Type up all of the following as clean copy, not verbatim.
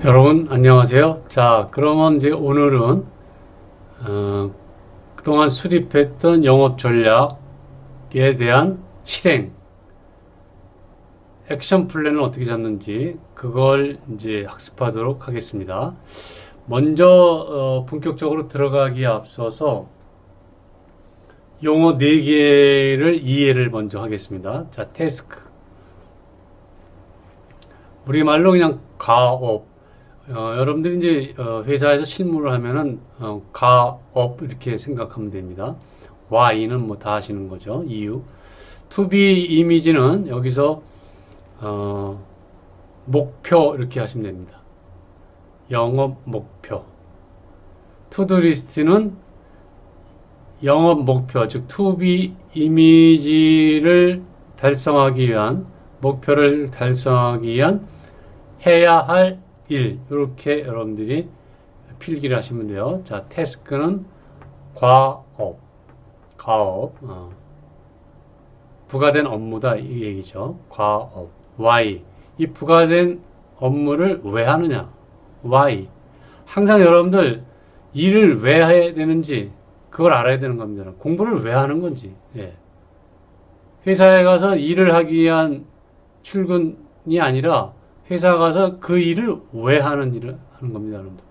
여러분 안녕하세요. 자, 그러면 이제 오늘은 그동안 수립했던 영업 전략에 대한 실행, 액션 플랜을 어떻게 잡는지 그걸 이제 학습하도록 하겠습니다. 먼저 본격적으로 들어가기에 앞서서 용어 4개를 이해를 먼저 하겠습니다. 자, 태스크. 우리말로 그냥 가업. 여러분들이 이제 회사에서 실무를 하면은 가업 이렇게 생각하면 됩니다. Y는 뭐 다 하시는 거죠. 이유. To be 이미지는 여기서 목표 이렇게 하시면 됩니다. 영업 목표. To do list는 영업 목표, 즉 to be 이미지를 달성하기 위한 목표를 달성하기 위한 해야 할 일, 이렇게 여러분들이 필기를 하시면 돼요. 자, 태스크는 과업, 부가된 업무다 이 얘기죠. 과업. why, 이 부가된 업무를 왜 하느냐. why. 항상 여러분들 일을 왜 해야 되는지 그걸 알아야 되는 겁니다. 공부를 왜 하는 건지. 예. 회사에 가서 일을 하기 위한 출근이 아니라 회사 가서 그 일을 왜 하는지를 하는 겁니다, 여러분들.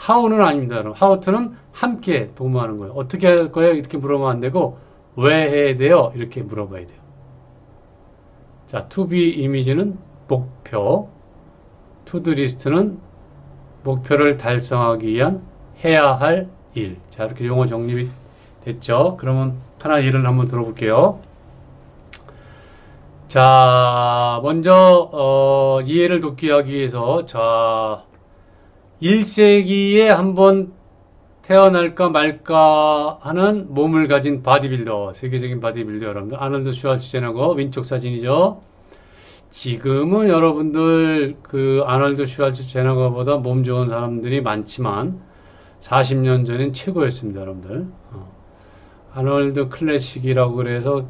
how는 아닙니다, 여러분. how to는 함께 도모하는 거예요. 어떻게 할 거예요? 이렇게 물어보면 안 되고, 왜 해야 돼요? 이렇게 물어봐야 돼요. 자, to be 이미지는 목표, to do list는 목표를 달성하기 위한 해야 할 일. 자, 이렇게 용어 정립이 됐죠? 그러면 하나 예를 한번 들어볼게요. 자, 먼저 이해를 돕기 하기 위해서 자, 1세기에 한번 태어날까 말까 하는 몸을 가진 바디빌더, 세계적인 바디빌더 여러분들, 아놀드 슈왈츠제네거 왼쪽 사진이죠. 지금은 여러분들 그 아놀드 슈왈츠제네거보다 몸 좋은 사람들이 많지만 40년 전엔 최고였습니다, 여러분들. 아놀드 클래식이라고 그래서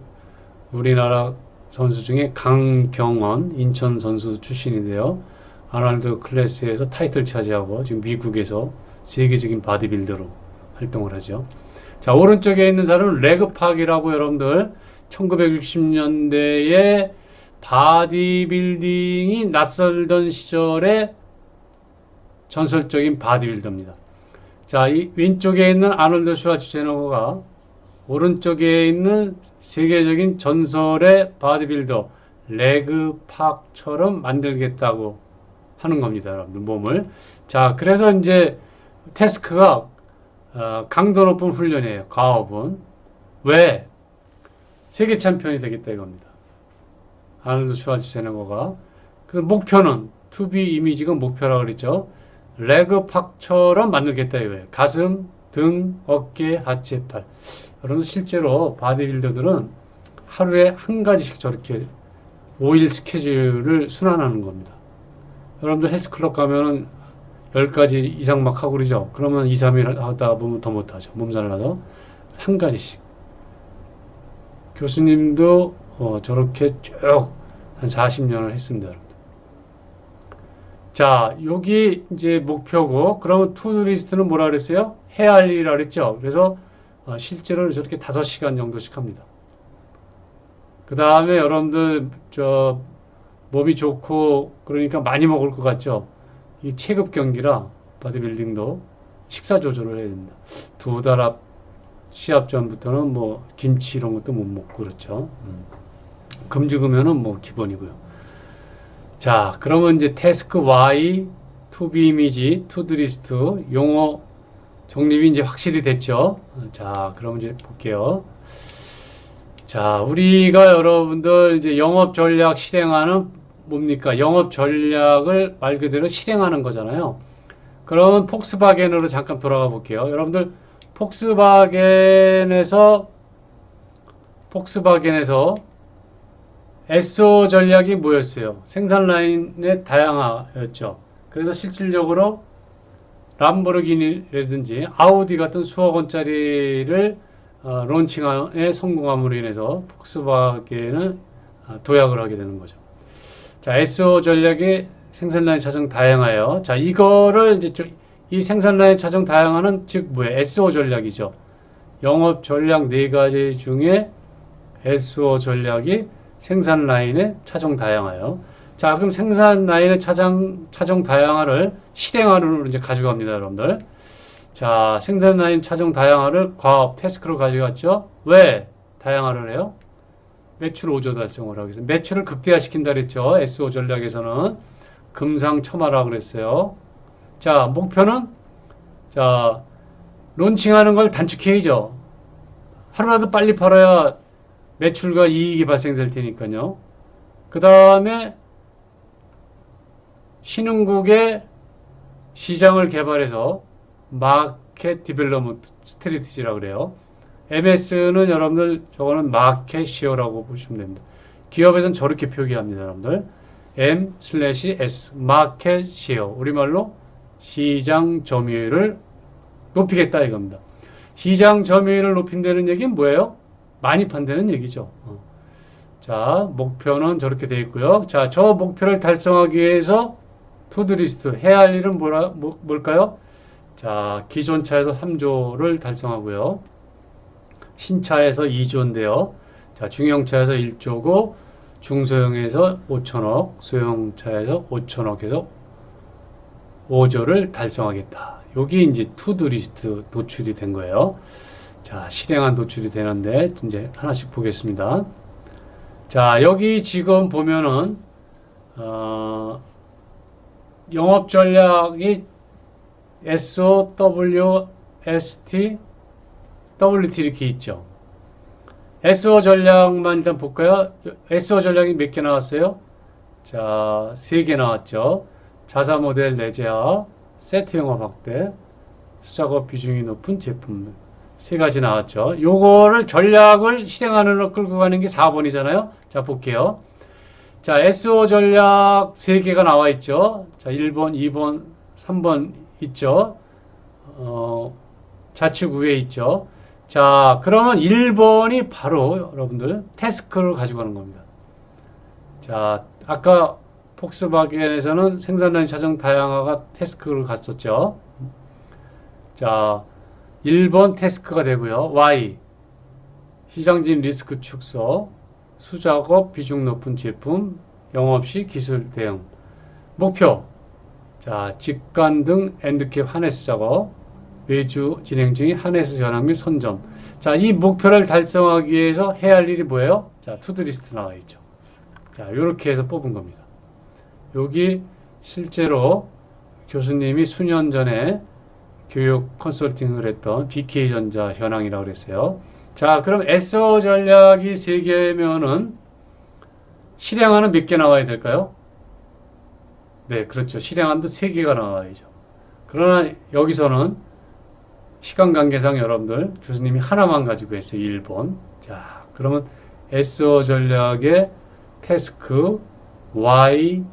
우리나라 선수 중에 강경원, 인천 선수 출신인데요. 아놀드 클래스에서 타이틀 차지하고 지금 미국에서 세계적인 바디빌더로 활동을 하죠. 자, 오른쪽에 있는 사람은 레그 팍이라고 여러분들 1960년대에 바디빌딩이 낯설던 시절에 전설적인 바디빌더입니다. 자, 이 왼쪽에 있는 아놀드 슈왈츠제네거가 오른쪽에 있는 세계적인 전설의 바디빌더 레그 팍처럼 만들겠다고 하는 겁니다, 여러분들 몸을. 자, 그래서 이제 태스크가 강도 높은 훈련이에요. 가업은 왜 세계 챔피언이 되겠다 이겁니다. 아놀드 슈왈츠제네거가. 그 목표는 to be 이미지가 목표라고 그랬죠. 레그 팍처럼 만들겠다 이거예요. 가슴, 등, 어깨, 하체, 팔. 여러분 실제로 바디빌더들은 하루에 한 가지씩 저렇게 5일 스케줄을 순환하는 겁니다. 여러분들 헬스클럽 가면은 10가지 이상 막 하고 그러죠. 그러면 2, 3일 하다 보면 더 못하죠. 몸살을 나서 한 가지씩. 교수님도 저렇게 쭉 한 40년을 했습니다. 여러분들. 자, 여기 이제 목표고, 그러면 투두 리스트는 뭐라 그랬어요? 해야 할 일이라 그랬죠. 그래서 실제로 저렇게 5시간 정도씩 합니다. 그 다음에 여러분들 몸이 좋고 그러니까 많이 먹을 것 같죠. 이 체급 경기라 바디빌딩도 식사 조절을 해야 됩니다. 2달 앞 시합 전부터는 뭐 김치 이런 것도 못 먹고 그렇죠. 금죽으면은 뭐 기본이고요. 자, 그러면 이제 태스크 Y, to be 이미지, to do list 용어 정립이 이제 확실히 됐죠. 자, 그럼 이제 볼게요. 자, 우리가 여러분들 이제 영업 전략 실행하는 뭡니까? 영업 전략을 말 그대로 실행하는 거잖아요. 그러면 폭스바겐으로 잠깐 돌아가 볼게요. 여러분들 폭스바겐에서 SO 전략이 뭐였어요? 생산 라인의 다양화였죠. 그래서 실질적으로 람보르기니라든지 아우디 같은 수억 원짜리를 론칭에 성공함으로 인해서 폭스바겐은 도약을 하게 되는 거죠. 자, SO 전략의 생산 라인 차종 다양화요. 자, 이거를 이제 이 생산 라인 차종 다양화는 즉 뭐예요? SO 전략이죠. 영업 전략 네 가지 중에 SO 전략이 생산 라인의 차종 다양화요. 자, 그럼 생산 라인의 차종 다양화를 실행하는 이제 가져갑니다, 여러분들. 자, 생산 라인 차종 다양화를 과업 태스크로 가져갔죠. 왜 다양화를 해요? 매출 5조 달성을 하기 위해서. 매출을 극대화시킨다 그랬죠. SO 전략에서는 금상첨화라고 그랬어요. 자, 목표는 자, 론칭하는 걸 단축해야죠. 하루라도 빨리 팔아야 매출과 이익이 발생될 테니까요. 그 다음에 신흥국의 시장을 개발해서 마켓 디벨롭먼트 스트래티지라고 그래요. MS는 여러분들 저거는 마켓 시어라고 보시면 됩니다. 기업에서는 저렇게 표기합니다, 여러분들. M/S 마켓 시어 우리말로 시장 점유율을 높이겠다 이겁니다. 시장 점유율을 높인다는 얘기는 뭐예요? 많이 판다는 얘기죠. 자, 목표는 저렇게 되어 있고요. 자, 저 목표를 달성하기 위해서 투두리스트 해야 할 일은 뭘까요? 자, 기존 차에서 3조를 달성하고요. 신차에서 2조인데요. 자, 중형차에서 1조고 중소형에서 5천억, 소형차에서 5천억에서 5조를 달성하겠다. 여기 이제 투두리스트 도출이 된 거예요. 자, 실행한 도출이 되는데 이제 하나씩 보겠습니다. 자, 여기 지금 보면은 영업 전략이 SO, W, ST, WT 이렇게 있죠. SO 전략만 일단 볼까요? SO 전략이 몇 개 나왔어요? 자, 3개 나왔죠. 자사 모델 내재화, 세트 영업 확대, 수작업 비중이 높은 제품 3가지 나왔죠. 요거를 전략을 실행하는 걸 끌고 가는 게 4번이잖아요. 자, 볼게요. 자, SO 전략 3개가 나와 있죠. 자, 1번, 2번, 3번 있죠. 좌측 위에 있죠. 자, 그러면 1번이 바로 여러분들 태스크를 가지고 가는 겁니다. 자, 아까 폭스바겐에서는 생산라인 차종 다양화가 태스크를 갔었죠. 자, 1번 태스크가 되고요. Y 시장진 리스크 축소, 수작업 비중 높은 제품, 영업시 기술 대응. 목표 자, 직관 등 엔드캡 하네스 작업, 외주 진행 중인 하네스 현황 및 선점. 자, 이 목표를 달성하기 위해서 해야 할 일이 뭐예요? 자, 투두리스트 나와 있죠. 자, 이렇게 해서 뽑은 겁니다. 여기 실제로 교수님이 수년 전에 교육 컨설팅을 했던 BK전자 현황이라고 그랬어요. 자, 그럼 SO 전략이 3개면은 실행하는 몇 개 나와야 될까요? 네, 그렇죠. 실행하는데 3개가 나와야죠. 그러나 여기서는 시간 관계상 여러분들 교수님이 하나만 가지고 했어요. 1번. 자, 그러면 SO 전략의 태스크, Y,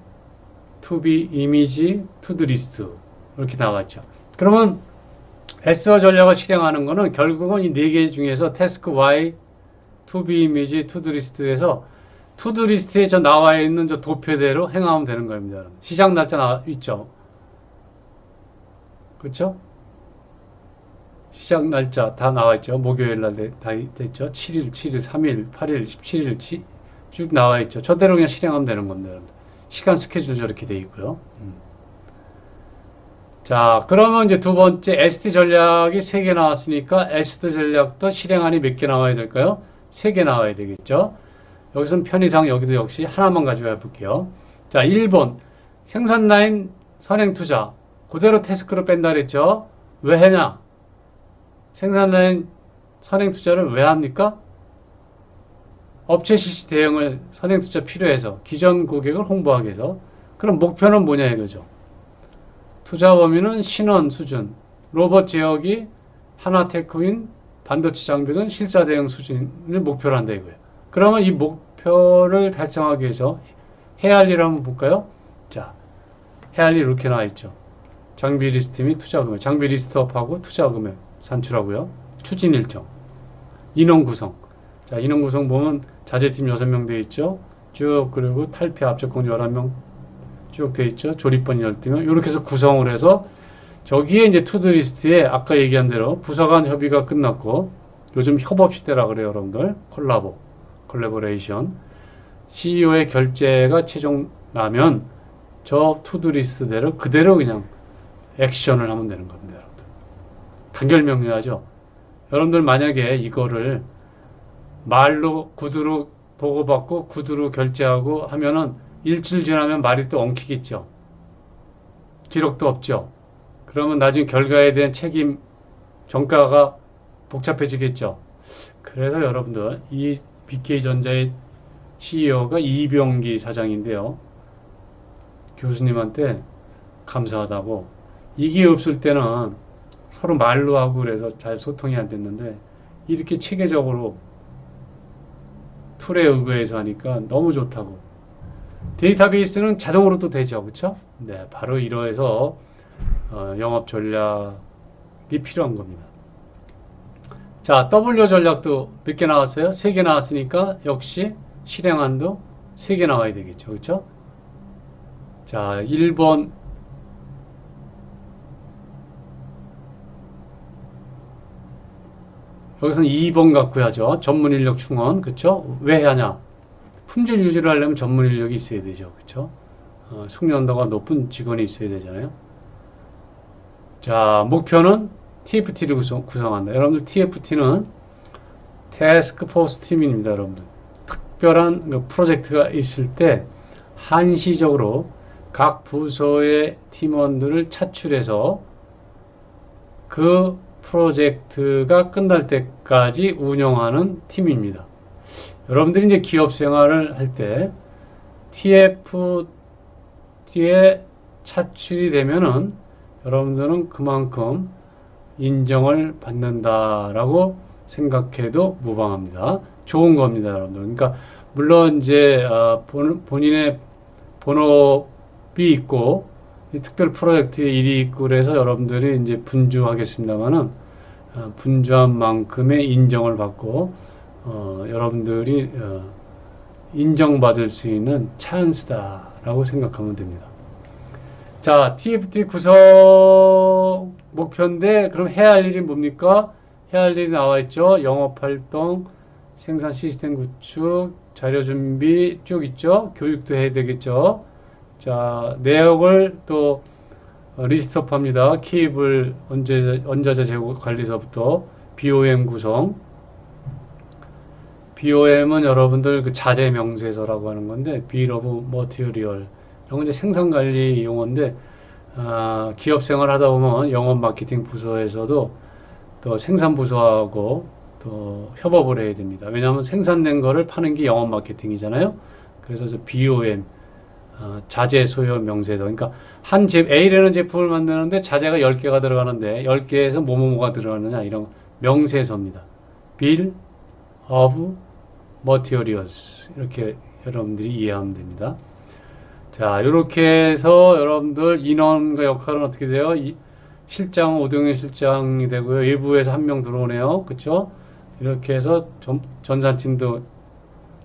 to be 이미지, to do list 이렇게 나왔죠. 그러면 SO 전략을 실행하는 거는 결국은 이 4개 중에서 태스크, Y, to be 이미지, to do list에서 to do list에 저 나와 있는 저 도표대로 행하면 되는 겁니다. 시작 날짜 나와 있죠. 그렇죠? 시작 날짜 다 나와 있죠. 목요일 날 다 됐죠. 7일, 7일, 3일, 8일, 17일 쭉 나와 있죠. 저대로 그냥 실행하면 되는 겁니다. 시간 스케줄 저렇게 돼 있고요. 자, 그러면 이제 두 번째 ST 전략이 3개 나왔으니까 ST 전략도 실행안이 몇 개 나와야 될까요? 3개 나와야 되겠죠. 여기서는 편의상 여기도 역시 하나만 가지고 해볼게요. 자, 1번 생산 라인 선행 투자 그대로 태스크로 뺀다 그랬죠. 왜 하냐? 생산 라인 선행 투자를 왜 합니까? 업체 실시 대응을 선행 투자 필요해서 기존 고객을 홍보하기 위해서. 그럼 목표는 뭐냐 이거죠. 투자 범위는 신원 수준, 로봇 제어기, 하나테크인, 반도체 장비 등 실사 대응 수준을 목표로 한다 이거예요. 그러면 이 목표를 달성하기 위해서 해야 할 일 한번 볼까요? 자, 해야 할 일 이렇게 나와 있죠. 장비 리스트 및 투자 금액, 장비 리스트업하고 투자 금액 산출하고요. 추진 일정, 인원 구성. 자, 인원 구성 보면 자재팀 6명 되어 있죠. 쭉 그리고 탈피 압축공 11명 쭉 돼 있죠. 조립본 12명. 이렇게 해서 구성을 해서 저기에 이제 투두리스트에 아까 얘기한 대로 부서 간 협의가 끝났고 요즘 협업 시대라 그래요, 여러분들. 콜라보레이션. CEO의 결제가 최종 나면 저 투두리스트대로 그대로 그냥 액션을 하면 되는 겁니다, 여러분들. 단결 명료하죠. 여러분들 만약에 이거를 말로 구두로 보고받고 구두로 결제하고 하면은 일주일 지나면 말이 또 엉키겠죠. 기록도 없죠. 그러면 나중에 결과에 대한 책임 정가가 복잡해지겠죠. 그래서 여러분들 이 BK전자의 CEO가 이병기 사장인데요. 교수님한테 감사하다고 이게 없을 때는 서로 말로 하고 그래서 잘 소통이 안 됐는데 이렇게 체계적으로 툴에 의거해서 하니까 너무 좋다고. 데이터베이스는 자동으로 또 되죠. 그렇죠? 네, 바로 이러해서 영업 전략이 필요한 겁니다. 자, W 전략도 몇 개 나왔어요? 3개 나왔으니까 역시 실행안도 3개 나와야 되겠죠. 그렇죠? 자, 1번 여기서는 2번 갖고 하죠. 전문 인력 충원. 그렇죠? 왜 하냐? 품질 유지를 하려면 전문 인력이 있어야 되죠. 그렇죠? 숙련도가 높은 직원이 있어야 되잖아요. 자, 목표는 TFT를 구성한다. 여러분들 TFT는 태스크 포스 팀입니다. 여러분들. 특별한 프로젝트가 있을 때 한시적으로 각 부서의 팀원들을 차출해서 그 프로젝트가 끝날 때까지 운영하는 팀입니다. 여러분들이 이제 기업 생활을 할 때 TFT에 차출이 되면은 여러분들은 그만큼 인정을 받는다라고 생각해도 무방합니다. 좋은 겁니다, 여러분들. 그러니까 물론 이제 본인의 본업이 있고 특별 프로젝트에 일이 있고 그래서 여러분들이 이제 분주하겠습니다만은 분주한 만큼의 인정을 받고 여러분들이 인정받을 수 있는 찬스다라고 생각하면 됩니다. 자, TFT 구성 목표인데 그럼 해야 할 일이 뭡니까? 해야 할 일이 나와 있죠. 영업활동, 생산 시스템 구축, 자료 준비 쭉 있죠. 교육도 해야 되겠죠. 자, 내역을 또 리스트업 합니다. 케이블 원자재 재고 관리서부터 BOM 구성. BOM은 여러분들 그 자재 명세서라고 하는 건데 Bill of Material 이런 건 이제 생산 관리 용어인데 기업 생활 하다 보면 영업 마케팅 부서에서도 또 생산 부서하고 또 협업을 해야 됩니다. 왜냐하면 생산된 거를 파는 게 영업 마케팅이잖아요. 그래서 BOM 자재 소요 명세서. 그러니까 A라는 제품을 만드는데 자재가 10개가 들어가는데 10개에서 뭐뭐가 들어가느냐 이런 명세서입니다. Bill of Materials 이렇게 여러분들이 이해하면 됩니다. 자, 이렇게 해서 여러분들 인원과 역할은 어떻게 돼요? 실장, 오동현 실장이 되고요. 일부에서 한 명 들어오네요. 그쵸? 이렇게 해서 전산팀도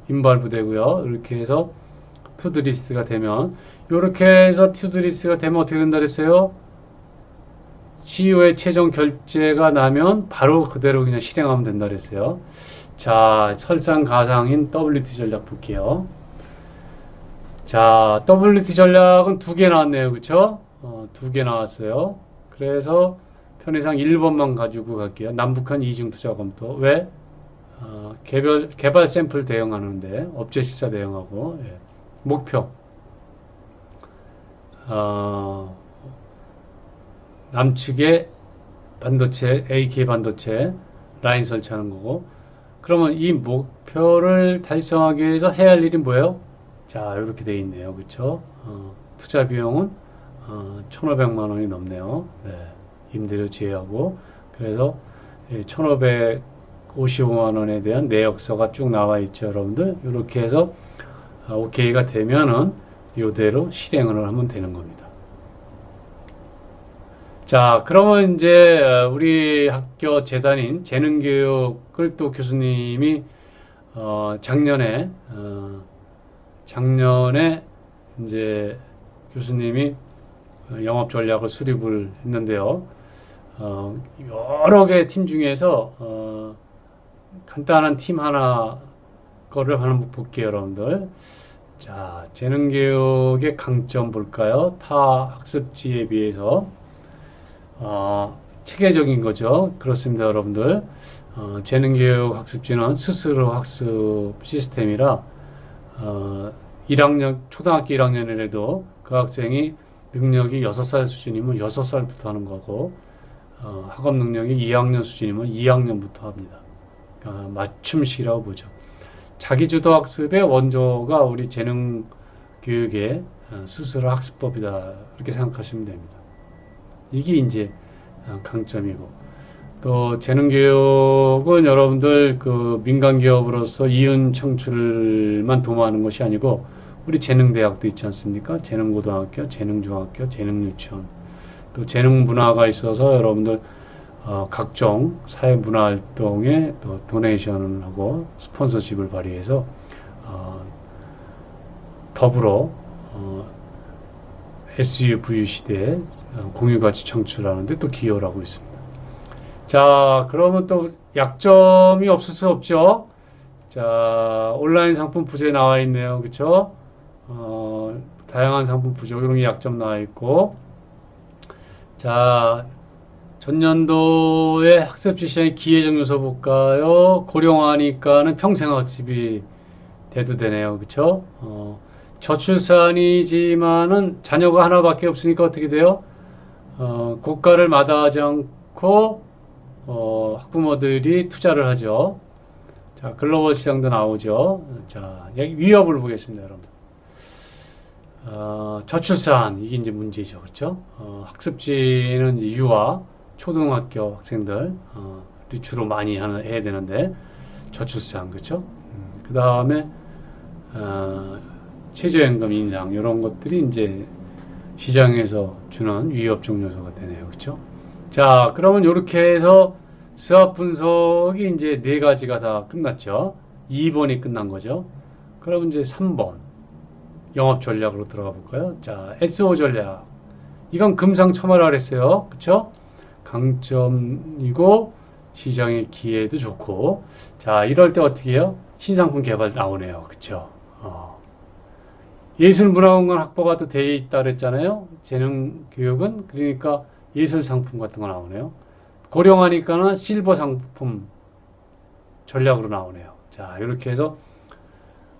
인발부 되고요. 이렇게 해서 투두리스트가 되면 이렇게 해서 투두리스트가 되면 어떻게 된다 그랬어요? CEO의 최종 결제가 나면 바로 그대로 그냥 실행하면 된다 그랬어요. 자, 설상가상인 WT 전략 볼게요. 자, WT 전략은 2개 나왔네요. 그쵸? 2개 나왔어요. 그래서 편의상 1번만 가지고 갈게요. 남북한 이중 투자 검토. 왜? 개발 샘플 대응하는데, 업체 시사 대응하고, 예. 목표. 남측에 반도체, AK 반도체 라인 설치하는 거고, 그러면 이 목표를 달성하기 위해서 해야 할 일이 뭐예요? 자, 이렇게 돼 있네요. 그쵸? 투자 비용은 1,500만 원이 넘네요. 네, 임대료 제외하고. 그래서 1,555만 원에 대한 내역서가 쭉 나와 있죠, 여러분들. 이렇게 해서 오케이가 되면은 이대로 실행을 하면 되는 겁니다. 자, 그러면 이제 우리 학교 재단인 재능교육을 또 교수님이 작년에 이제 교수님이 영업 전략을 수립을 했는데요. 여러 개의 팀 중에서 간단한 팀 하나 거를 한번 볼게요, 여러분들. 자, 재능교육의 강점 볼까요? 타 학습지에 비해서 체계적인 거죠. 그렇습니다, 여러분들. 재능교육 학습지는 스스로 학습 시스템이라 1학년, 초등학교 1학년이라도 그 학생이 능력이 6살 수준이면 6살부터 하는 거고 학업 능력이 2학년 수준이면 2학년부터 합니다. 맞춤식이라고 보죠. 자기주도 학습의 원조가 우리 재능 교육의 스스로 학습법이다. 이렇게 생각하시면 됩니다. 이게 이제 강점이고, 또 재능 교육은 여러분들 그 민간 기업으로서 이윤 창출만 도모하는 것이 아니고 우리 재능대학도 있지 않습니까? 재능고등학교, 재능중학교, 재능유치원, 또 재능문화가 있어서 여러분들 각종 사회문화활동에 또 도네이션을 하고 스폰서십을 발휘해서 더불어 SUV 시대에 공유가치 창출하는데 또 기여를 하고 있습니다. 자, 그러면 또 약점이 없을 수 없죠. 자, 온라인 상품 부제에 나와 있네요. 그쵸? 다양한 상품 부족용의 약점 나와 있고, 자, 전년도의 학습지 시장의 기회적 요소 볼까요? 고령화니까는 평생 학습이 돼도 되네요. 그쵸? 저출산이지만은 자녀가 하나밖에 없으니까 어떻게 돼요? 고가를 마다하지 않고, 학부모들이 투자를 하죠. 자, 글로벌 시장도 나오죠. 자, 여기 위협을 보겠습니다, 여러분. 저출산, 이게 이제 문제죠. 그렇죠? 학습지는 이제 유아, 초등학교 학생들, 주로 많이 해야 되는데, 저출산, 그렇죠? 그 다음에, 최저임금 인상, 이런 것들이 이제 시장에서 주는 위협적 요소가 되네요. 그렇죠? 자, 그러면 이렇게 해서 수학 분석이 이제 네 가지가 다 끝났죠. 2번이 끝난 거죠. 그럼 이제 3번. 영업 전략으로 들어가 볼까요? 자, SO 전략. 이건 금상첨화라 그랬어요. 그쵸? 강점이고, 시장의 기회도 좋고. 자, 이럴 때 어떻게 해요? 신상품 개발 나오네요. 그쵸? 예술문화공간 확보가 또 돼 있다 그랬잖아요. 재능교육은. 그러니까 예술 상품 같은 거 나오네요. 고령화니까는 실버 상품 전략으로 나오네요. 자, 이렇게 해서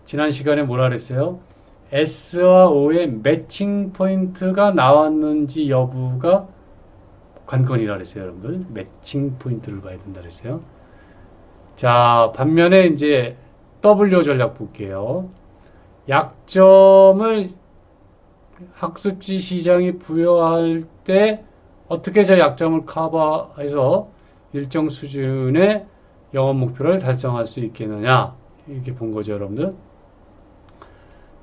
지난 시간에 뭐라 그랬어요? S와 O의 매칭 포인트가 나왔는지 여부가 관건이라 그랬어요, 여러분들. 매칭 포인트를 봐야 된다 그랬어요. 자, 반면에 이제 W 전략 볼게요. 약점을 학습지 시장이 부여할 때 어떻게 저 약점을 커버해서 일정 수준의 영업 목표를 달성할 수 있겠느냐, 이렇게 본 거죠, 여러분들.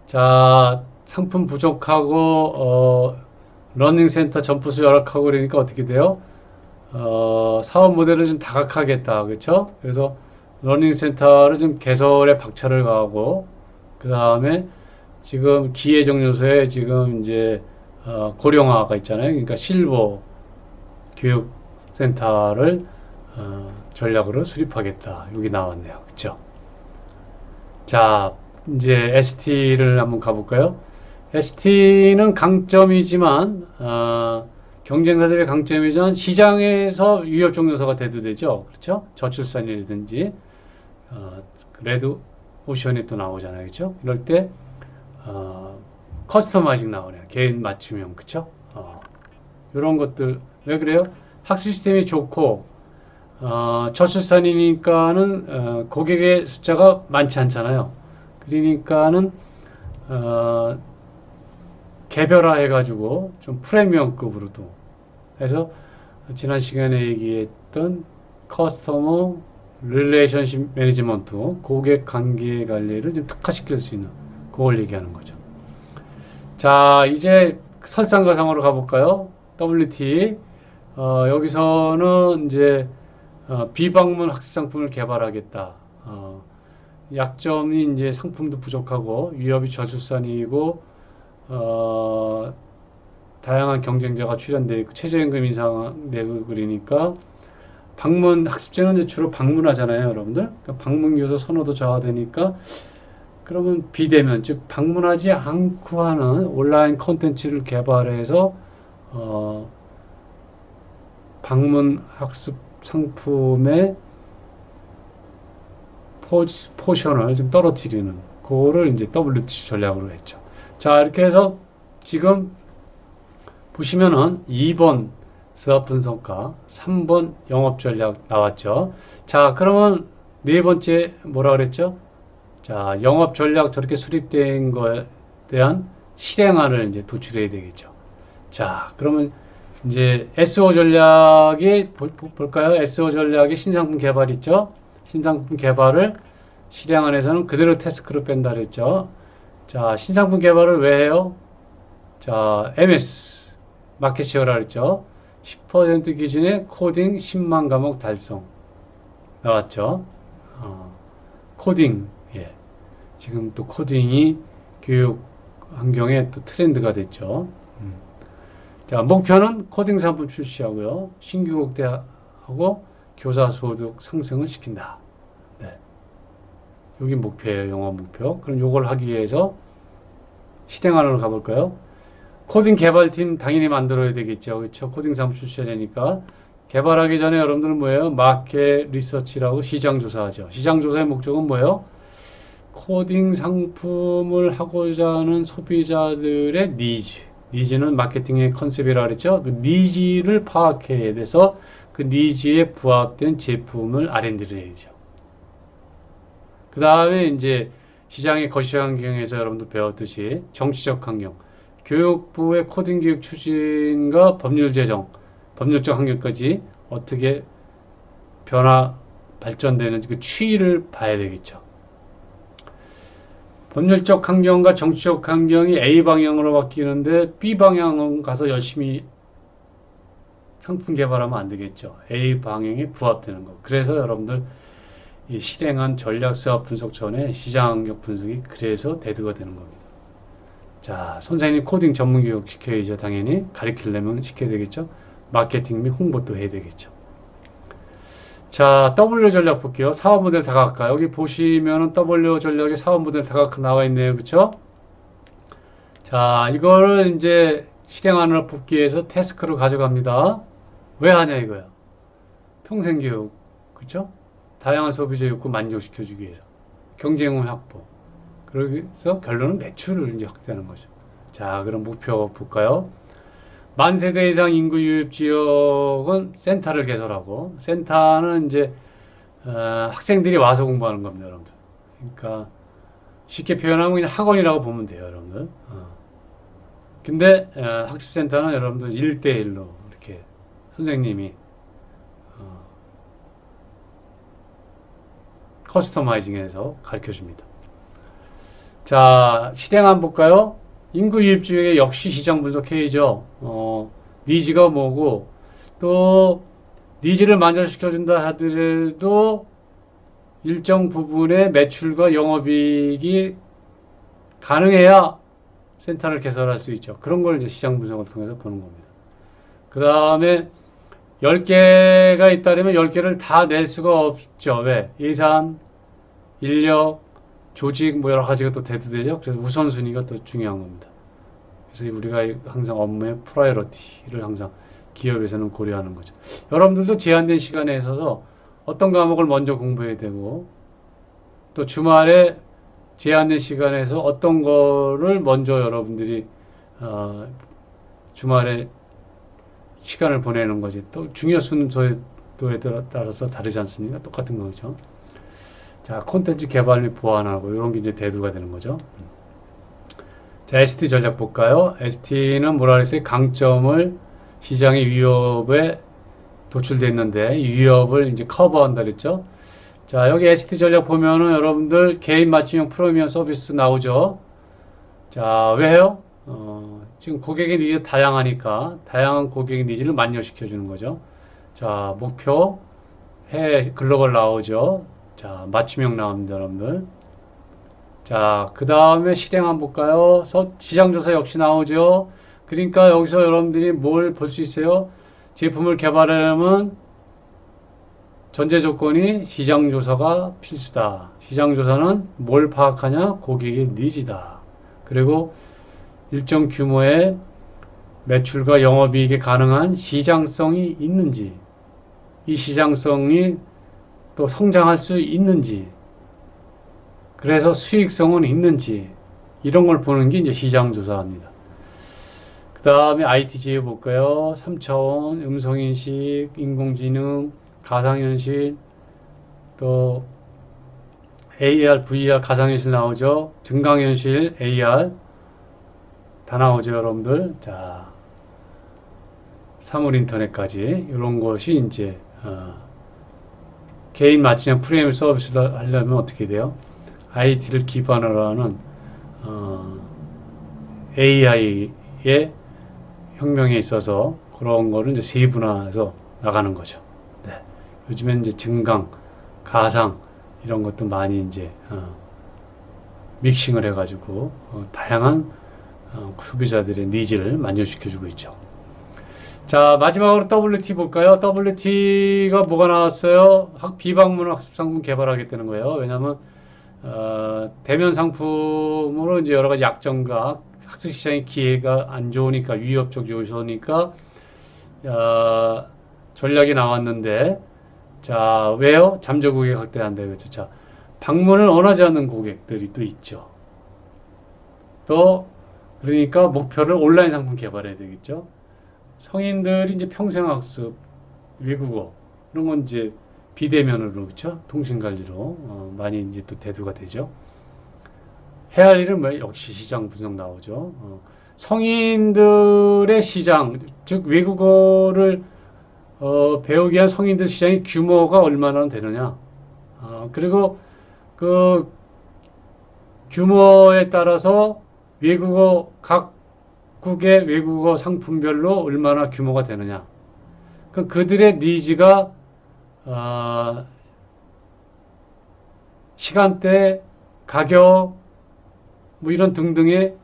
자, 상품 부족하고 러닝센터 점포수 열악하고 그러니까 어떻게 돼요? 사업 모델을 좀 다각화하겠다, 그렇죠? 그래서 러닝센터를 좀 개설에 박차를 가하고, 그 다음에 지금 기회적 요소에 지금 이제 고령화가 있잖아요. 그러니까 실버 교육센터를 전략으로 수립하겠다. 여기 나왔네요. 그쵸? 자, 이제 ST를 한번 가볼까요? ST는 강점이지만, 경쟁사들의 강점이지만, 시장에서 위협적 요소가 돼도 되죠. 그렇죠? 저출산이라든지, 레드 오션이 또 나오잖아요. 그렇죠? 이럴 때, 커스터마이징 나오네요. 개인 맞춤형. 그쵸? 이런 것들. 왜 그래요? 학습 시스템이 좋고, 저출산이니까는, 고객의 숫자가 많지 않잖아요. 그러니까는, 개별화 해가지고, 좀 프리미엄급으로도 해서, 지난 시간에 얘기했던 커스터머 릴레이션십 매니지먼트, 고객 관계 관리를 좀 특화시킬 수 있는, 그걸 얘기하는 거죠. 자, 이제 설상가상으로 가볼까요? WT. 여기서는 이제 비방문 학습 상품을 개발하겠다. 약점이 이제 상품도 부족하고 위협이 저출산이고 다양한 경쟁자가 출연되어 있고 최저임금 인상 내고 그러니까 방문 학습제는 이제 주로 방문하잖아요, 여러분들. 그러니까 방문 교사 선호도 저하되니까 그러면 비대면 즉 방문하지 않고 하는 온라인 콘텐츠를 개발해서 방문 학습 상품의 포션을 좀 떨어뜨리는 그거를 이제 WT 전략으로 했죠. 자, 이렇게 해서 지금 보시면은 2번 사업 분석과 3번 영업 전략 나왔죠. 자, 그러면 네 번째 뭐라 그랬죠? 자, 영업 전략 저렇게 수립된 거에 대한 실행안을 이제 도출해야 되겠죠. 자, 그러면 이제 SO 전략이 볼까요? SO 전략이 신상품 개발 있죠? 신상품 개발을 실행안에서는 그대로 태스크로 뺀다 그랬죠. 자, 신상품 개발을 왜 해요? 자, MS 마켓 쉐어라 그랬죠. 10% 기준의 코딩 10만 과목 달성 나왔죠. 코딩, 예. 지금 또 코딩이 교육 환경에 또 트렌드가 됐죠. 자, 목표는 코딩 상품 출시하고요. 신규 극대하고 교사 소득 상승을 시킨다. 네. 여기 목표예요. 영업 목표. 그럼 요걸 하기 위해서 실행안으로 가볼까요? 코딩 개발팀 당연히 만들어야 되겠죠. 그렇죠? 코딩 상품 출시해야 되니까. 개발하기 전에 여러분들은 뭐예요? 마켓 리서치라고 시장 조사하죠. 시장 조사의 목적은 뭐예요? 코딩 상품을 하고자 하는 소비자들의 니즈는 마케팅의 컨셉이라 그랬죠. 그 니즈를 파악해야 돼서 그 니즈에 부합된 제품을 R&D를 해야죠. 그 다음에 이제 시장의 거시적 환경에서 여러분들 배웠듯이 정치적 환경, 교육부의 코딩 교육 추진과 법률 제정, 법률적 환경까지 어떻게 발전되는지 그 추이를 봐야 되겠죠. 법률적 환경과 정치적 환경이 A 방향으로 바뀌는데 B 방향으로 가서 열심히 상품 개발하면 안 되겠죠. A 방향에 부합되는 거. 그래서 여러분들 이 실행한 전략 사업 분석 전에 시장 환경 분석이 그래서 대두가 되는 겁니다. 자, 선생님 코딩 전문 교육 시켜야죠. 당연히 가르치려면 시켜야 되겠죠. 마케팅 및 홍보도 해야 되겠죠. 자, W 전략 볼게요. 사업 모델 다각화. 여기 보시면은 W 전략의 사업 모델 다각화 나와 있네요. 그쵸? 자, 이거를 이제 실행안을 뽑기 위해서 태스크로 가져갑니다. 왜 하냐 이거야. 평생교육. 그쵸? 다양한 소비자 욕구 만족시켜주기 위해서. 경쟁력 확보. 그래서 결론은 매출을 이제 확대하는 거죠. 자, 그럼 목표 볼까요? 만 세대 이상 인구 유입 지역은 센터를 개설하고, 센터는 이제 학생들이 와서 공부하는 겁니다, 여러분들. 그러니까 쉽게 표현하면 그냥 학원이라고 보면 돼요, 여러분들. 근데 학습센터는 여러분들 1대1로 이렇게 선생님이 커스터마이징해서 가르쳐 줍니다. 자, 실행안 볼까요? 인구 유입 지역에 역시 시장 분석해야죠. 니즈가 뭐고, 또, 니즈를 만족시켜준다 하더라도 일정 부분의 매출과 영업이익이 가능해야 센터를 개설할 수 있죠. 그런 걸 이제 시장 분석을 통해서 보는 겁니다. 그 다음에 10개가 있다면 10개를 다 낼 수가 없죠. 왜? 예산, 인력, 조직 뭐 여러 가지가 또 대두되죠. 그래서 우선순위가 또 중요한 겁니다. 그래서 우리가 항상 업무의 프라이어리티를 항상 기업에서는 고려하는 거죠. 여러분들도 제한된 시간에 있어서 어떤 과목을 먼저 공부해야 되고 또 주말에 제한된 시간에서 어떤 거를 먼저 여러분들이 주말에 시간을 보내는 거지. 또 중요 순서에 따라서 다르지 않습니까? 똑같은 거죠. 자, 콘텐츠 개발 및 보완하고 이런 게 이제 대두가 되는 거죠. 자, ST 전략 볼까요? ST는 뭐라 그랬어요? 강점을 시장의 위협에 도출되어 있는데 이 위협을 이제 커버한다 그랬죠. 자, 여기 ST 전략 보면은 여러분들 개인 맞춤형 프리미엄 서비스 나오죠. 자, 왜요? 지금 고객의 니즈 다양하니까 다양한 고객의 니즈를 만족시켜 주는 거죠. 자, 목표 해외 글로벌 나오죠. 자, 맞춤형 나옵니다, 여러분들. 자, 그 다음에 실행 한번 볼까요? 시장조사 역시 나오죠. 그러니까 여기서 여러분들이 뭘 볼 수 있어요? 제품을 개발하려면 전제 조건이 시장조사가 필수다. 시장조사는 뭘 파악하냐? 고객의 니즈다. 그리고 일정 규모의 매출과 영업이익이 가능한 시장성이 있는지, 이 시장성이 또 성장할 수 있는지, 그래서 수익성은 있는지, 이런 걸 보는 게 이제 시장조사입니다. 그 다음에 IT 지혜 볼까요? 3차원, 음성인식, 인공지능, 가상현실, 또 AR, VR, 가상현실 나오죠. 증강현실, AR 다 나오죠, 여러분들. 자, 사물 인터넷까지 이런 것이 이제 개인 맞춤형 프리미엄 서비스를 하려면 어떻게 돼요? IT를 기반으로 하는 AI의 혁명에 있어서 그런 거를 이제 세분화해서 나가는 거죠. 네. 요즘엔 이제 증강, 가상 이런 것도 많이 이제 믹싱을 해가지고 다양한 소비자들의 니즈를 만족시켜주고 있죠. 자, 마지막으로 WT 볼까요? WT가 뭐가 나왔어요? 비방문 학습 상품 개발하겠다는 거예요. 왜냐하면 대면 상품으로 이제 여러 가지 약점과 학습 시장의 기회가 안 좋으니까 위협적 요소니까 전략이 나왔는데, 자, 왜요? 잠재 고객 확대한다 이거죠. 자, 방문을 원하지 않는 고객들이 또 있죠. 또 그러니까 목표를 온라인 상품 개발해야 되겠죠. 성인들이 이제 평생학습, 외국어 이런 건 이제 비대면으로 그렇죠. 통신관리로 많이 이제 또 대두가 되죠. 해야 할 일은 뭐 역시 시장 분석 나오죠. 성인들의 시장, 즉 외국어를 배우기 위한 성인들 시장의 규모가 얼마나 되느냐. 그리고 그 규모에 따라서 외국어 각국의 외국어 상품별로 얼마나 규모가 되느냐. 그들의 니즈가 시간대, 가격, 뭐 이런 등등의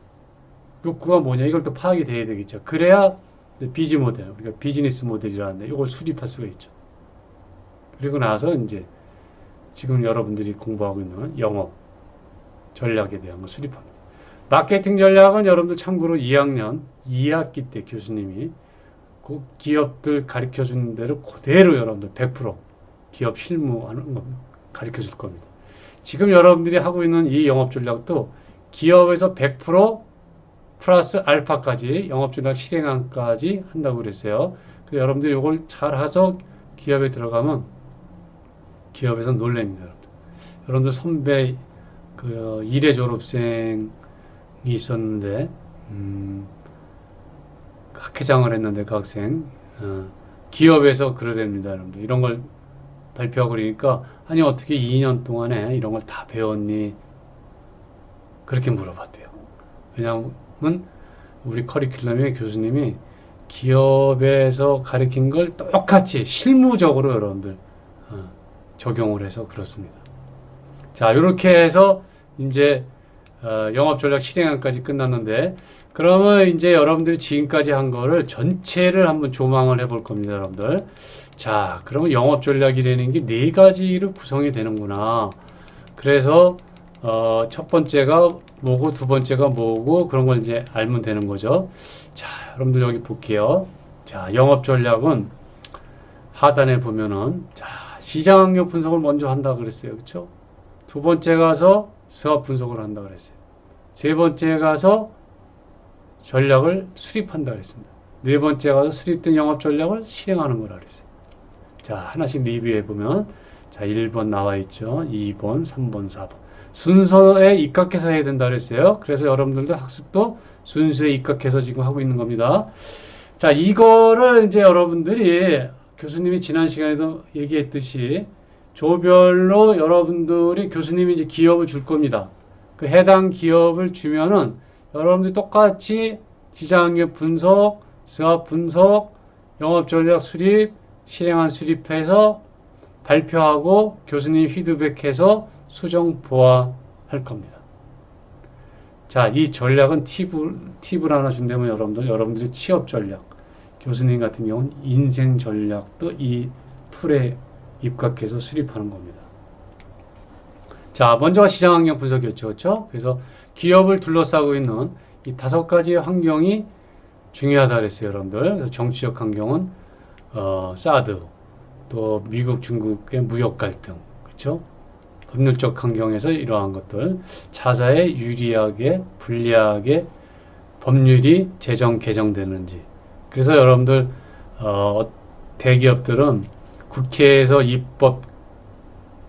욕구가 뭐냐 이걸 또 파악이 돼야 되겠죠. 그래야 비즈 모델, 우리가 비즈니스 모델이라는데 이걸 수립할 수가 있죠. 그리고 나서 이제 지금 여러분들이 공부하고 있는 영업 전략에 대한 걸 수립합니다. 마케팅 전략은 여러분들 참고로 2학년 2학기 때 교수님이 그 기업들 가르쳐 주는 대로 그대로 여러분들 100% 기업 실무하는 거 가르쳐 줄 겁니다. 지금 여러분들이 하고 있는 이 영업 전략도 기업에서 100% 플러스 알파까지 영업 전략 실행안까지 한다고 그랬어요. 그래서 여러분들이 이걸 잘 해서 기업에 들어가면 기업에서 놀랍니다. 여러분들 선배 그 1회 졸업생이 있었는데 학회장을 했는데 그 학생 기업에서 그러랍니다. 여러분들 이런 걸 발표하고 그러니까 아니 어떻게 2년 동안에 이런 걸 다 배웠니? 그렇게 물어봤대요. 왜냐하면 우리 커리큘럼의 교수님이 기업에서 가르친 걸 똑같이 실무적으로 여러분들 적용을 해서 그렇습니다. 자, 이렇게 해서 이제 영업 전략 실행안까지 끝났는데, 그러면 이제 여러분들이 지금까지 한 거를 전체를 한번 조망을 해볼 겁니다, 여러분들. 자, 그러면 영업 전략이라는 게 네 가지로 구성이 되는구나. 그래서 첫 번째가 뭐고 두 번째가 뭐고 그런 걸 이제 알면 되는 거죠. 자, 여러분들 여기 볼게요. 자, 영업 전략은 하단에 보면은 자, 시장 학력 분석을 먼저 한다 그랬어요. 그렇죠? 두 번째 가서 사업 분석을 한다 그랬어요. 세 번째 가서 전략을 수립한다 그랬습니다. 네 번째 가서 수립된 영업 전략을 실행하는 거라 그랬어요. 자, 하나씩 리뷰해 보면 자, 1번 나와 있죠. 2번, 3번, 4번. 순서에 입각해서 해야 된다 그랬어요. 그래서 여러분들도 학습도 순서에 입각해서 지금 하고 있는 겁니다. 자, 이거를 이제 여러분들이 교수님이 지난 시간에도 얘기했듯이 조별로 여러분들이 교수님이 이제 기업을 줄 겁니다. 그 해당 기업을 주면은 여러분들이 똑같이 시장학력 분석, 사업 분석, 영업 전략 수립, 실행안 수립해서 발표하고 교수님 피드백해서 수정 보완할 겁니다. 자, 이 전략은 팁을 하나 준다면 여러분들의 취업 전략, 교수님 같은 경우는 인생 전략도 이 툴에 입각해서 수립하는 겁니다. 자, 먼저가 시장 환경 분석이었죠. 그렇죠? 그래서 기업을 둘러싸고 있는 이 5가지의 환경이 중요하다 그랬어요, 여러분들. 그래서 정치적 환경은 사드, 또 미국, 중국의 무역 갈등, 그렇죠? 법률적 환경에서 이러한 것들, 자사에 유리하게, 불리하게 법률이 개정되는지. 그래서 여러분들 대기업들은 국회에서 입법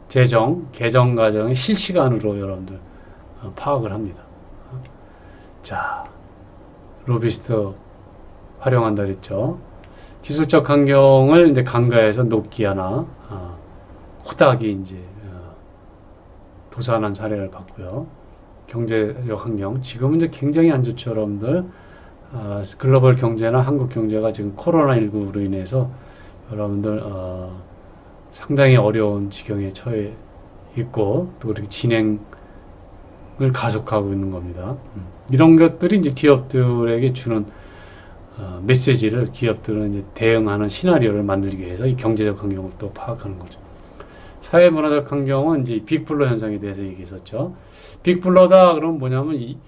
개정 과정을 실시간으로 여러분들 파악을 합니다. 자, 로비스트 활용한다 그랬죠. 기술적 환경을 이제 간과해서 노키아나 코닥이 이제 도산한 사례를 봤고요. 경제적 환경 지금은 이제 굉장히 안 좋죠, 여러분들. 글로벌 경제나 한국 경제가 지금 코로나19로 인해서 여러분들 상당히 어려운 지경에 처해 있고 또 그렇게 진행을 가속하고 있는 겁니다. 이런 것들이 이제 기업들에게 주는 메시지를 기업들은 이제 대응하는 시나리오를 만들기 위해서 이 경제적 환경을 또 파악하는 거죠. 사회 문화적 환경은 이제 빅블러 현상에 대해서 얘기했었죠. 빅블러다 그러면 뭐냐면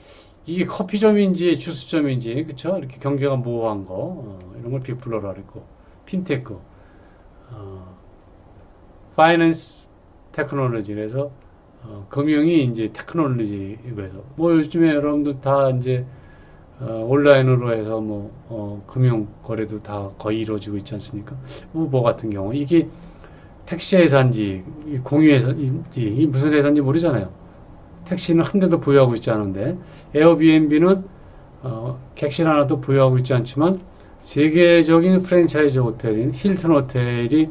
이게 커피점인지 주스점인지 그쵸? 이렇게 경계가 모호한 거 이런 걸 빅블러라 그랬고 핀테크 파이낸스 테크놀로지 그래서 금융이 이제 테크놀로지 이거에서 뭐 요즘에 여러분들 다 이제 온라인으로 해서 뭐 금융 거래도 다 거의 이루어지고 있지 않습니까? 우버 같은 경우 이게 택시 회사인지 공유 회사인지 무슨 회사인지 모르잖아요. 택시는 한 대도 보유하고 있지 않은데 에어비앤비는 객실 하나도 보유하고 있지 않지만 세계적인 프랜차이즈 호텔인 힐튼 호텔이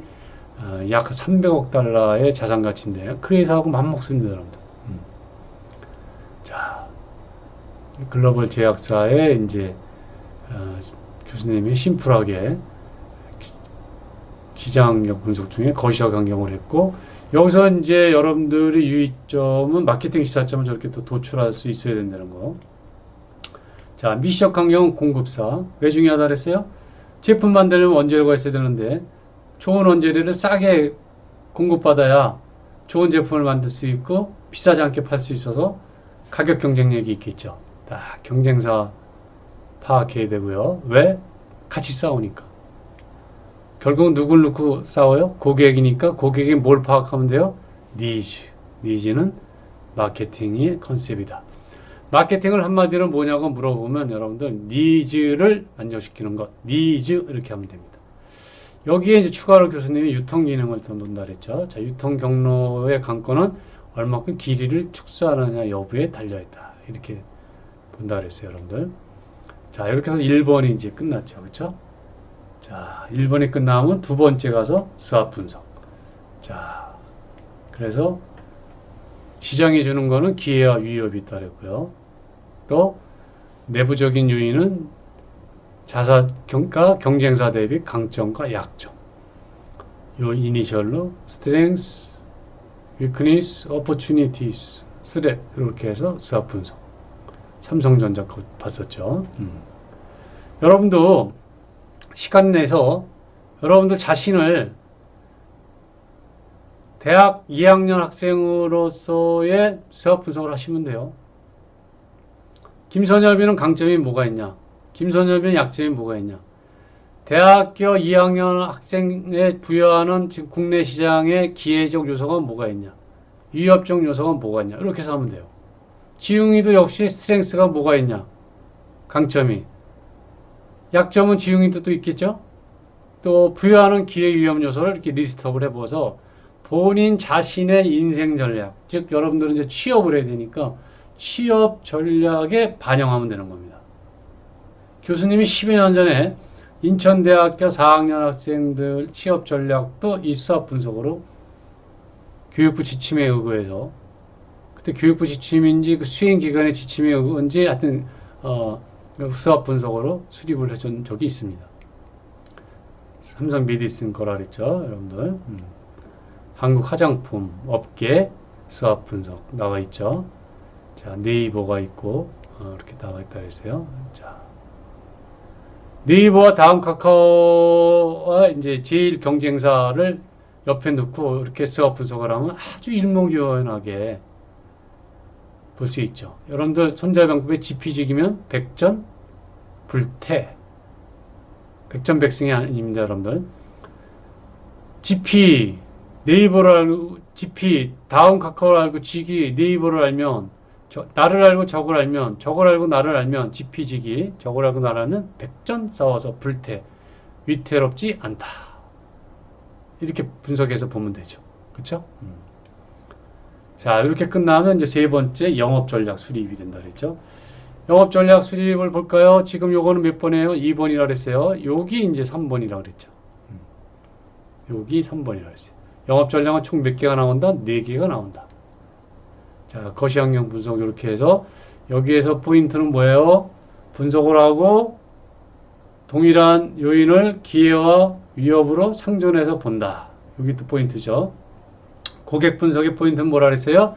약 300억 달러의 자산 가치인데요. 그 회사하고 맞먹습니다, 여러분들. 자, 글로벌 제약사의 이제 교수님이 심플하게 기장력 분석 중에 거시적 환경을 했고 여기서 이제 여러분들의 유의점은 마케팅 시사점을 저렇게 또 도출할 수 있어야 된다는 거. 자, 미시적 환경은 공급사. 왜 중요하다 그랬어요? 제품 만들려면 원재료가 있어야 되는데 좋은 원재료를 싸게 공급받아야 좋은 제품을 만들 수 있고 비싸지 않게 팔 수 있어서 가격 경쟁력이 있겠죠. 다 경쟁사 파악해야 되고요. 왜? 같이 싸우니까. 결국 누굴 놓고 싸워요? 고객이니까 고객이 뭘 파악하면 돼요? 니즈. 니즈는 마케팅의 컨셉이다. 마케팅을 한마디로 뭐냐고 물어보면 여러분들 니즈를 만족시키는 것. 니즈 이렇게 하면 됩니다. 여기에 이제 추가로 교수님이 유통 기능을 더 논다 그랬죠. 자, 유통 경로의 관건은 얼마큼 길이를 축소하느냐 여부에 달려있다. 이렇게 본다 그랬어요, 여러분들. 자, 이렇게 해서 1번이 이제 끝났죠. 그렇죠? 자, 1번이 끝나면 두 번째 가서 스왑 분석. 자, 그래서 시장이 주는 거는 기회와 위협이 있다 그랬고요. 또 내부적인 요인은 경쟁사 대비 강점과 약점. 요 이니셜로 strengths, weakness, opportunities, threat 이렇게 해서 스왑 분석. 삼성전자 거 봤었죠. 여러분도 시간 내서 여러분들 자신을 대학 2학년 학생으로서의 스왑 분석을 하시면 돼요. 김선엽이는 강점이 뭐가 있냐? 김선엽이는 약점이 뭐가 있냐? 대학교 2학년 학생에 부여하는 지금 국내 시장의 기회적 요소가 뭐가 있냐? 위협적 요소가 뭐가 있냐? 이렇게 해서 하면 돼요. 지웅이도 역시 스트렝스가 뭐가 있냐? 강점이. 약점은 지웅이도 또 있겠죠? 또 부여하는 기회 위험 요소를 이렇게 리스트업을 해보아서 본인 자신의 인생 전략, 즉 여러분들은 이제 취업을 해야 되니까 취업 전략에 반영하면 되는 겁니다. 교수님이 10여 년 전에 인천대학교 4학년 학생들 취업 전략도 이 수학 분석으로 교육부 지침에 의거해서 그때 교육부 지침인지 그 수행기관의 지침에 의거인지 하여튼 수학 분석으로 수립을 해준 적이 있습니다. 삼성 메디슨 거라 그랬죠, 여러분들. 한국 화장품 업계 수학 분석 나와 있죠. 자, 네이버가 있고 이렇게 나와 있다 그랬어요. 자, 네이버와 다음 카카오와 이제 제일 경쟁사를 옆에 놓고 이렇게 서 분석을 하면 아주 일목요연하게 볼 수 있죠. 여러분들 손자병법의 지피지기면 백전불태. 백전백승이 아닙니다, 여러분들. GP, 네이버를 알고, GP, 다음 카카오를 알고, 지기, 네이버를 알면, 나를 알고 적을 알면, 적을 알고 나를 알면, GP지기, 적을 알고 나를 알면, 백전 싸워서 불태, 위태롭지 않다. 이렇게 분석해서 보면 되죠. 그쵸? 자, 이렇게 끝나면 이제 세 번째 영업전략 수립이 된다 그랬죠. 영업전략 수립을 볼까요? 지금 요거는 몇 번이에요? 2번이라 그랬어요. 여기 이제 3번이라 그랬죠. 여기 3번이라 그랬어요. 영업전략은 총 몇 개가 나온다? 4개가 나온다. 자, 거시학령 분석 이렇게 해서 여기에서 포인트는 뭐예요? 분석을 하고 동일한 요인을 기회와 위협으로 상존해서 본다. 여기 또 포인트죠. 고객 분석의 포인트는 뭐라 그랬어요?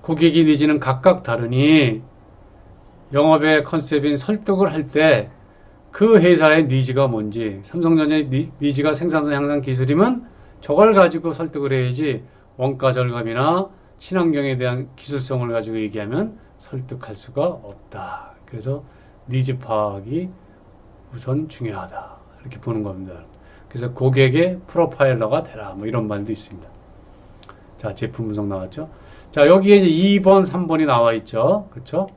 고객이 니즈는 각각 다르니 영업의 컨셉인 설득을 할 때 그 회사의 니즈가 뭔지, 삼성전자의 니즈가 생산성 향상 기술이면 저걸 가지고 설득을 해야지 원가 절감이나 친환경에 대한 기술성을 가지고 얘기하면 설득할 수가 없다. 그래서 니즈 파악이 우선 중요하다. 이렇게 보는 겁니다. 그래서 고객의 프로파일러가 되라. 뭐 이런 말도 있습니다. 자, 제품 분석 나왔죠. 자, 여기에 이제 2번, 3번이 나와 있죠. 그쵸?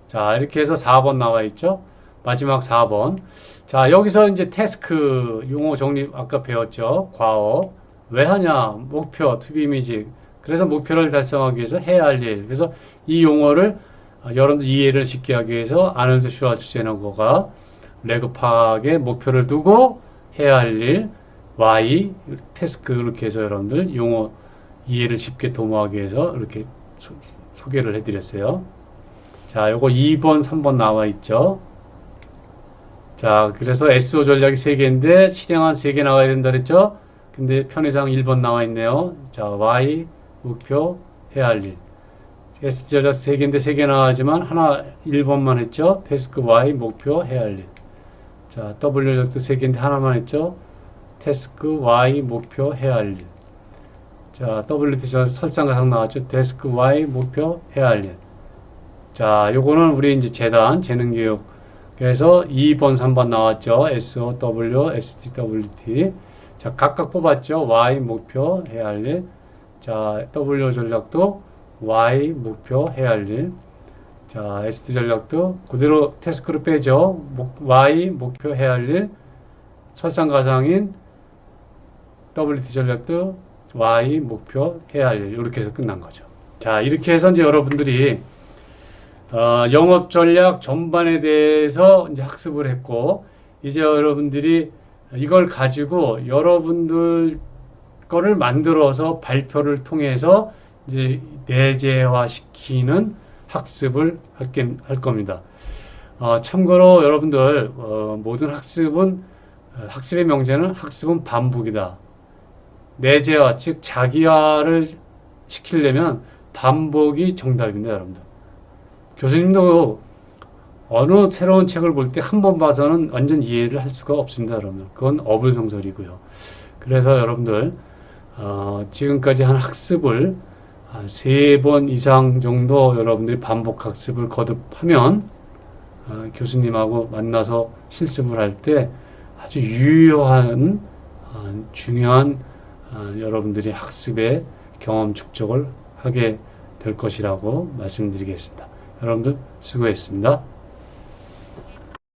자, 이렇게 해서 4번 나와 있죠. 마지막 4번. 자, 여기서 이제 태스크 용어 정립 아까 배웠죠. 과업. 왜 하냐? 목표, 투비 이미지. 그래서 목표를 달성하기 위해서 해야 할 일. 그래서 이 용어를 여러분들 이해를 쉽게 하기 위해서 아놀드 슈왈츠제네거가 레그 파악의 목표를 두고 해야 할 일, Y, 태스크 이렇게 해서 여러분들 용어 이해를 쉽게 도모하기 위해서 이렇게 소개를 해드렸어요. 자, 요거 2번, 3번 나와 있죠. 자, 그래서 SO 전략이 3개인데 실행한 3개 나와야 된다 그랬죠? 근데 편의상 1번 나와 있네요. 자, Y, 목표, 해야 할 일. S 전략 3개인데 3개 나와야지만 하나 1번만 했죠? 태스크 Y, 목표, 해야 할 일. 자, W 전략도 3개인데 하나만 했죠? 태스크 Y, 목표, 해야 할 일. 자, WT 전략 설상가상 나왔죠? 태스크 Y, 목표, 해야 할 일. 자, 요거는 우리 이제 재단, 재능교육. 그래서 2번, 3번 나왔죠. SOW, STWT. 자, 각각 뽑았죠. Y 목표 해야 할 일. 자, W 전략도 Y 목표 해야 할 일. 자, ST 전략도 그대로 태스크로 빼죠. Y 목표 해야 할 일. 설상가상인 WT 전략도 Y 목표 해야 할 일. 이렇게 해서 끝난 거죠. 자, 이렇게 해서 이제 여러분들이 영업 전략 전반에 대해서 이제 학습을 했고, 이제 여러분들이 이걸 가지고 여러분들 거를 만들어서 발표를 통해서 이제 내재화 시키는 학습을 할 겁니다. 참고로 여러분들, 모든 학습의 명제는 학습은 반복이다. 내재화, 즉 자기화를 시키려면 반복이 정답입니다, 여러분들. 교수님도 어느 새로운 책을 볼 때 한 번 봐서는 완전 이해를 할 수가 없습니다, 여러분. 그건 어불성설이고요. 그래서 여러분들 지금까지 한 학습을 3번 이상 정도 여러분들이 반복 학습을 거듭하면 교수님하고 만나서 실습을 할 때 아주 유효한 중요한 여러분들이 학습의 경험 축적을 하게 될 것이라고 말씀드리겠습니다. 여러분들 수고했습니다.